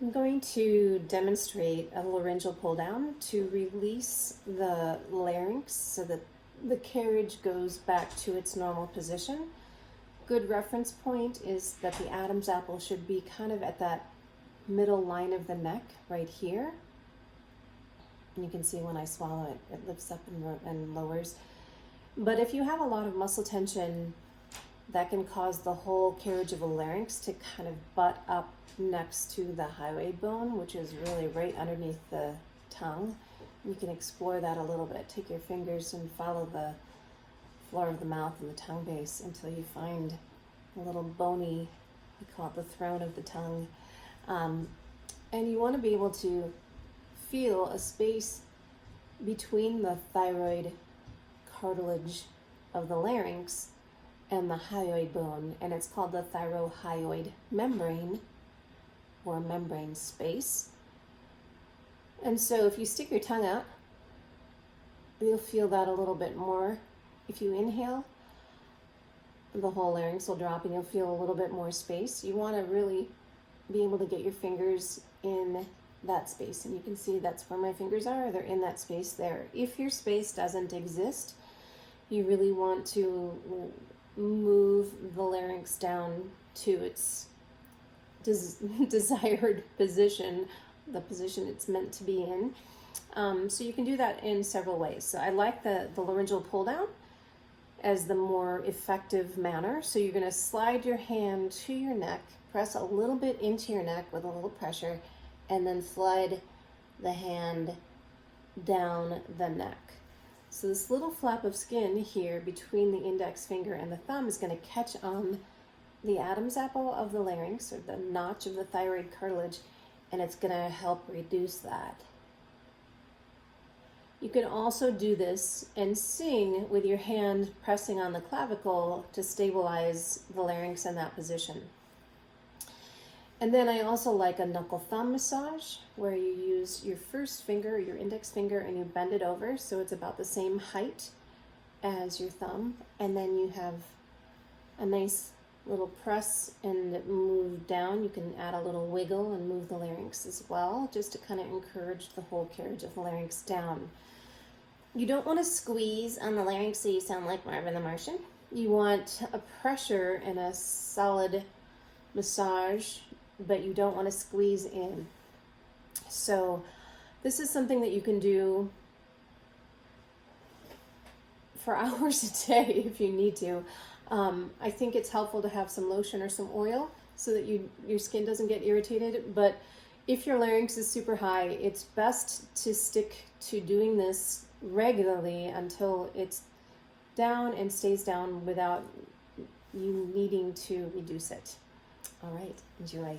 I'm going to demonstrate a laryngeal pull down to release the larynx so that the carriage goes back to its normal position. Good reference point is that the Adam's apple should be kind of at that middle line of the neck right here. And you can see when I swallow it, it lifts up and lowers. But if you have a lot of muscle tension, that can cause the whole carriage of the larynx to kind of butt up next to the hyoid bone, which is really right underneath the tongue. You can explore that a little bit. Take your fingers and follow the floor of the mouth and the tongue base until you find a little bony, we call it the throne of the tongue. And you want to be able to feel a space between the thyroid cartilage of the larynx and the hyoid bone, and it's called the thyrohyoid membrane or membrane space. And so if you stick your tongue out, you'll feel that a little bit more. If you inhale, the whole larynx will drop and you'll feel a little bit more space. You want to really be able to get your fingers in that space, and you can see that's where my fingers are. They're in that space there. If your space doesn't exist, you really want to move the larynx down to its desired position, the position it's meant to be in. So you can do that in several ways. So I like the laryngeal pull down as the more effective manner. So you're going to slide your hand to your neck, press a little bit into your neck with a little pressure, and then slide the hand down the neck. So this little flap of skin here between the index finger and the thumb is going to catch on the Adam's apple of the larynx, or the notch of the thyroid cartilage, and it's going to help reduce that. You can also do this and sing with your hand pressing on the clavicle to stabilize the larynx in that position. And then I also like a knuckle thumb massage, where you use your first finger, your index finger, and you bend it over so it's about the same height as your thumb. And then you have a nice little press and move down. You can add a little wiggle and move the larynx as well, just to kind of encourage the whole carriage of the larynx down. You don't want to squeeze on the larynx so you sound like Marvin the Martian. You want a pressure and a solid massage, but you don't want to squeeze in. So this is something that you can do for hours a day if you need to. I think it's helpful to have some lotion or some oil so that your skin doesn't get irritated. But if your larynx is super high, it's best to stick to doing this regularly until it's down and stays down without you needing to reduce it. All right, enjoy.